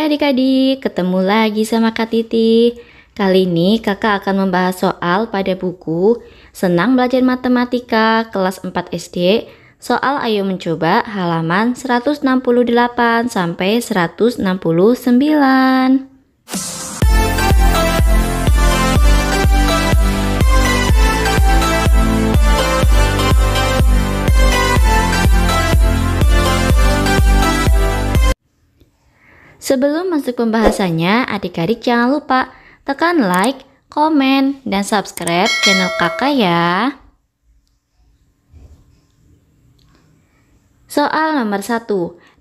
Hai adik-adik, ketemu lagi sama Kak Titi. Kali ini kakak akan membahas soal pada buku Senang Belajar Matematika kelas 4 SD. Soal ayo mencoba halaman 168 sampai 169. Sebelum masuk pembahasannya, adik-adik jangan lupa tekan like, komen, dan subscribe channel kakak ya. Soal nomor 1.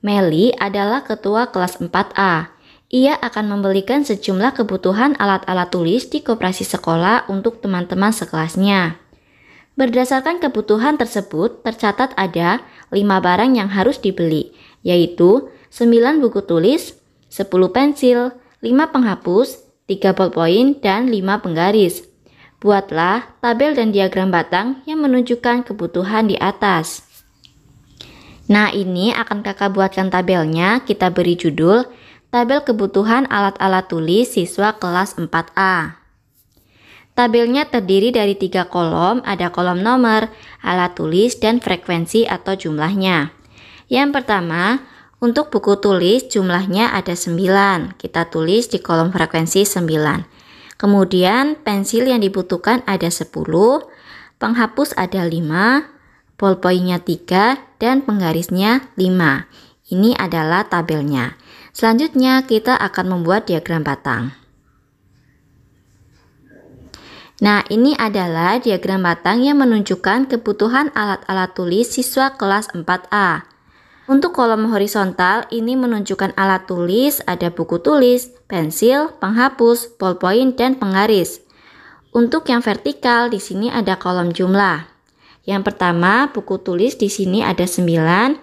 Meli adalah ketua kelas 4A. Ia akan membelikan sejumlah kebutuhan alat-alat tulis di koperasi sekolah untuk teman-teman sekelasnya. Berdasarkan kebutuhan tersebut, tercatat ada 5 barang yang harus dibeli, yaitu 9 buku tulis, 10 pensil, 5 penghapus, 3 ballpoint, dan 5 penggaris. Buatlah tabel dan diagram batang yang menunjukkan kebutuhan di atas. Nah, ini akan kakak buatkan tabelnya. Kita beri judul Tabel Kebutuhan Alat-alat Tulis Siswa Kelas 4A. Tabelnya terdiri dari 3 kolom, ada kolom nomor, alat tulis, dan frekuensi atau jumlahnya. Yang pertama, untuk buku tulis jumlahnya ada 9, kita tulis di kolom frekuensi 9. Kemudian pensil yang dibutuhkan ada 10, penghapus ada 5, ballpointnya 3, dan penggarisnya 5. Ini adalah tabelnya. Selanjutnya kita akan membuat diagram batang. Nah, ini adalah diagram batang yang menunjukkan kebutuhan alat-alat tulis siswa kelas 4A. Untuk kolom horizontal ini menunjukkan alat tulis, ada buku tulis, pensil, penghapus, ballpoint, dan penggaris. Untuk yang vertikal di sini ada kolom jumlah. Yang pertama, buku tulis di sini ada 9,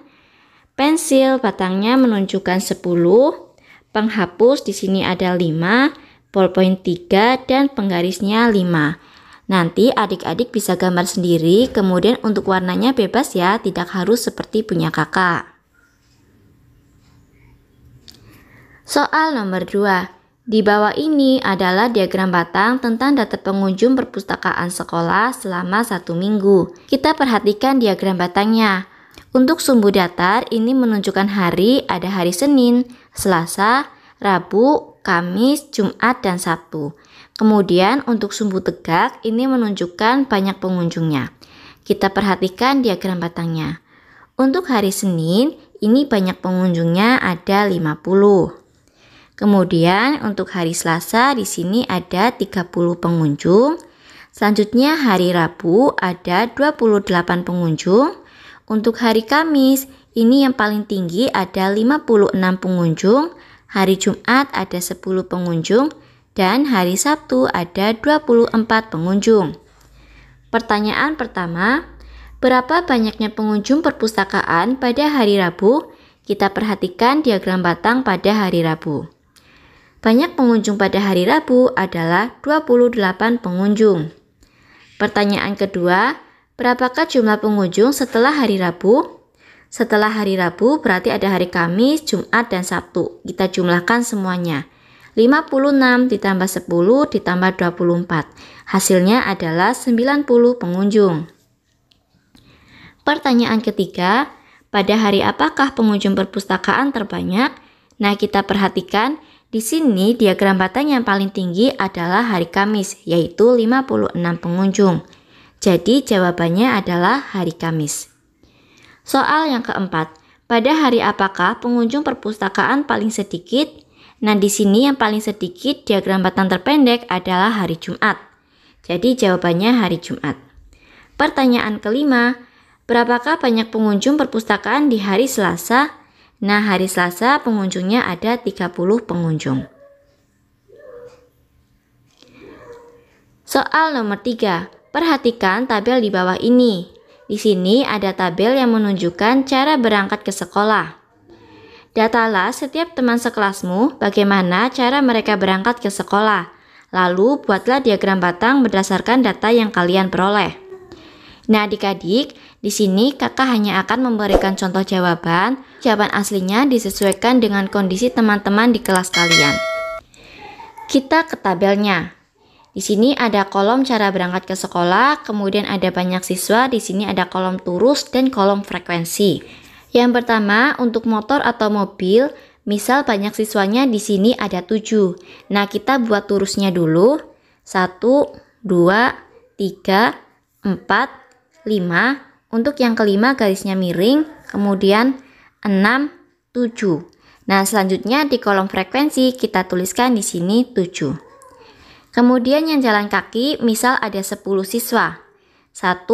pensil batangnya menunjukkan 10, penghapus di sini ada 5, ballpoint 3, dan penggarisnya 5. Nanti adik-adik bisa gambar sendiri, kemudian untuk warnanya bebas ya, tidak harus seperti punya kakak. Soal nomor 2. Di bawah ini adalah diagram batang tentang daftar pengunjung perpustakaan sekolah selama 1 minggu. Kita perhatikan diagram batangnya. Untuk sumbu datar ini menunjukkan hari, ada hari Senin, Selasa, Rabu, Kamis, Jumat, dan Sabtu. Kemudian untuk sumbu tegak ini menunjukkan banyak pengunjungnya. Kita perhatikan diagram batangnya. Untuk hari Senin ini banyak pengunjungnya ada 50. Kemudian untuk hari Selasa di sini ada 30 pengunjung. Selanjutnya hari Rabu ada 28 pengunjung. Untuk hari Kamis ini yang paling tinggi ada 56 pengunjung. Hari Jumat ada 10 pengunjung dan hari Sabtu ada 24 pengunjung. Pertanyaan pertama, berapa banyaknya pengunjung perpustakaan pada hari Rabu? Kita perhatikan diagram batang pada hari Rabu. Banyak pengunjung pada hari Rabu adalah 28 pengunjung. Pertanyaan kedua, berapakah jumlah pengunjung setelah hari Rabu? Setelah hari Rabu berarti ada hari Kamis, Jumat, dan Sabtu. Kita jumlahkan semuanya. 56 ditambah 10 ditambah 24. Hasilnya adalah 90 pengunjung. Pertanyaan ketiga, pada hari apakah pengunjung perpustakaan terbanyak? Nah, kita perhatikan di sini diagram batang yang paling tinggi adalah hari Kamis, yaitu 56 pengunjung. Jadi jawabannya adalah hari Kamis. Soal yang keempat, pada hari apakah pengunjung perpustakaan paling sedikit? Nah, di sini yang paling sedikit diagram batang terpendek adalah hari Jumat. Jadi jawabannya hari Jumat. Pertanyaan kelima, berapakah banyak pengunjung perpustakaan di hari Selasa? Nah, hari Selasa pengunjungnya ada 30 pengunjung. Soal nomor 3. Perhatikan tabel di bawah ini. Di sini ada tabel yang menunjukkan cara berangkat ke sekolah. Datalah setiap teman sekelasmu bagaimana cara mereka berangkat ke sekolah. Lalu buatlah diagram batang berdasarkan data yang kalian peroleh. Nah, adik-adik, di sini kakak hanya akan memberikan contoh jawaban. Jawaban aslinya disesuaikan dengan kondisi teman-teman di kelas kalian. Kita ke tabelnya. Di sini ada kolom cara berangkat ke sekolah, kemudian ada banyak siswa, di sini ada kolom turus dan kolom frekuensi. Yang pertama, untuk motor atau mobil, misal banyak siswanya di sini ada 7. Nah, kita buat turusnya dulu. 1, 2, 3, 4, 5. Untuk yang kelima garisnya miring, kemudian 6, 7. Nah, selanjutnya di kolom frekuensi kita tuliskan di sini 7. Kemudian yang jalan kaki, misal ada 10 siswa. 1,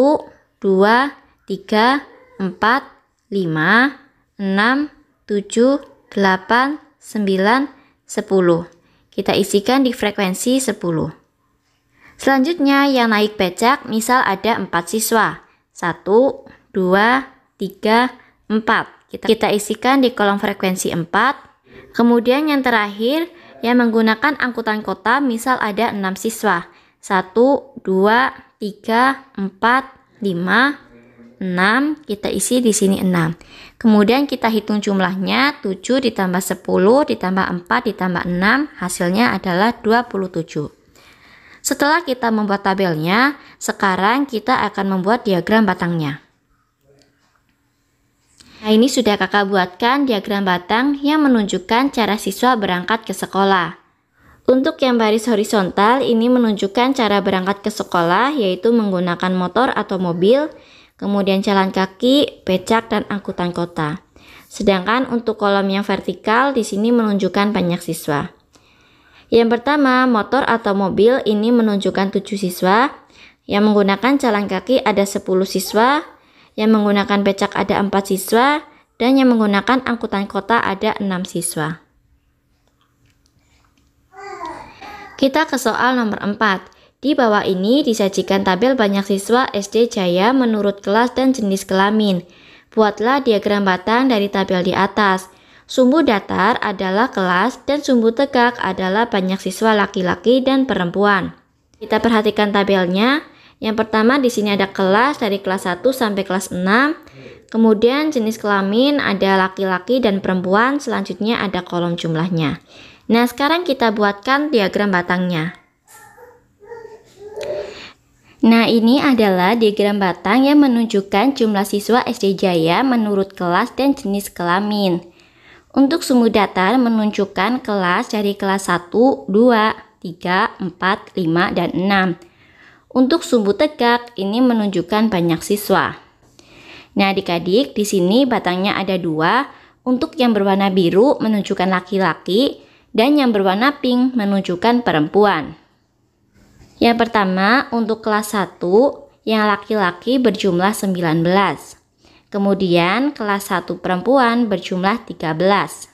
2, 3, 4, 5, 6, 7, 8, 9, 10. Kita isikan di frekuensi 10. Selanjutnya yang naik becak, misal ada 4 siswa. 1, 2, 3, 4. Kita isikan di kolom frekuensi 4. Kemudian yang terakhir, yang menggunakan angkutan kota, misal ada 6 siswa. 1, 2, 3, 4, 5, 6. Kita isi di sini 6. Kemudian kita hitung jumlahnya, 7 ditambah 10 ditambah 4 ditambah 6, hasilnya adalah 27. Setelah kita membuat tabelnya, sekarang kita akan membuat diagram batangnya. Nah, ini sudah kakak buatkan diagram batang yang menunjukkan cara siswa berangkat ke sekolah. Untuk yang baris horizontal, ini menunjukkan cara berangkat ke sekolah, yaitu menggunakan motor atau mobil, kemudian jalan kaki, becak, dan angkutan kota. Sedangkan untuk kolom yang vertikal, di sini menunjukkan banyak siswa. Yang pertama, motor atau mobil ini menunjukkan 7 siswa, yang menggunakan jalan kaki ada 10 siswa, yang menggunakan becak ada 4 siswa, dan yang menggunakan angkutan kota ada 6 siswa. Kita ke soal nomor 4. Di bawah ini disajikan tabel banyak siswa SD Jaya menurut kelas dan jenis kelamin. Buatlah diagram batang dari tabel di atas. Sumbu datar adalah kelas dan sumbu tegak adalah banyak siswa laki-laki dan perempuan. Kita perhatikan tabelnya. Yang pertama di sini ada kelas dari kelas 1 sampai kelas 6. Kemudian jenis kelamin ada laki-laki dan perempuan, selanjutnya ada kolom jumlahnya. Nah, sekarang kita buatkan diagram batangnya. Nah, ini adalah diagram batang yang menunjukkan jumlah siswa SD Jaya menurut kelas dan jenis kelamin. Untuk sumbu datar menunjukkan kelas dari kelas 1, 2, 3, 4, 5, dan 6. Untuk sumbu tegak ini menunjukkan banyak siswa. Nah, adik-adik, di sini batangnya ada 2. Untuk yang berwarna biru menunjukkan laki-laki dan yang berwarna pink menunjukkan perempuan. Yang pertama, untuk kelas 1 yang laki-laki berjumlah 19. Kemudian kelas 1 perempuan berjumlah 13.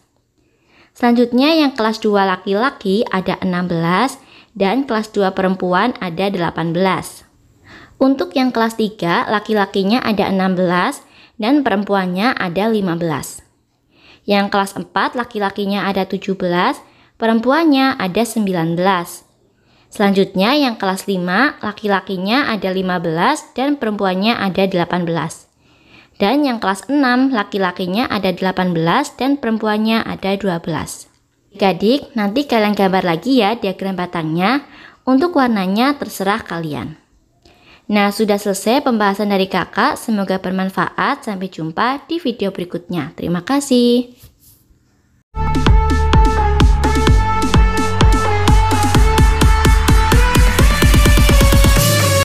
Selanjutnya yang kelas 2 laki-laki ada 16. Dan kelas 2 perempuan ada 18. Untuk yang kelas 3, laki-lakinya ada 16 dan perempuannya ada 15. Yang kelas 4, laki-lakinya ada 17, perempuannya ada 19. Selanjutnya yang kelas 5, laki-lakinya ada 15 dan perempuannya ada 18. Dan yang kelas 6, laki-lakinya ada 18 dan perempuannya ada 12. Adik-adik, nanti kalian gambar lagi ya diagram batangnya. Untuk warnanya terserah kalian. Nah, sudah selesai pembahasan dari kakak. Semoga bermanfaat. Sampai jumpa di video berikutnya. Terima kasih.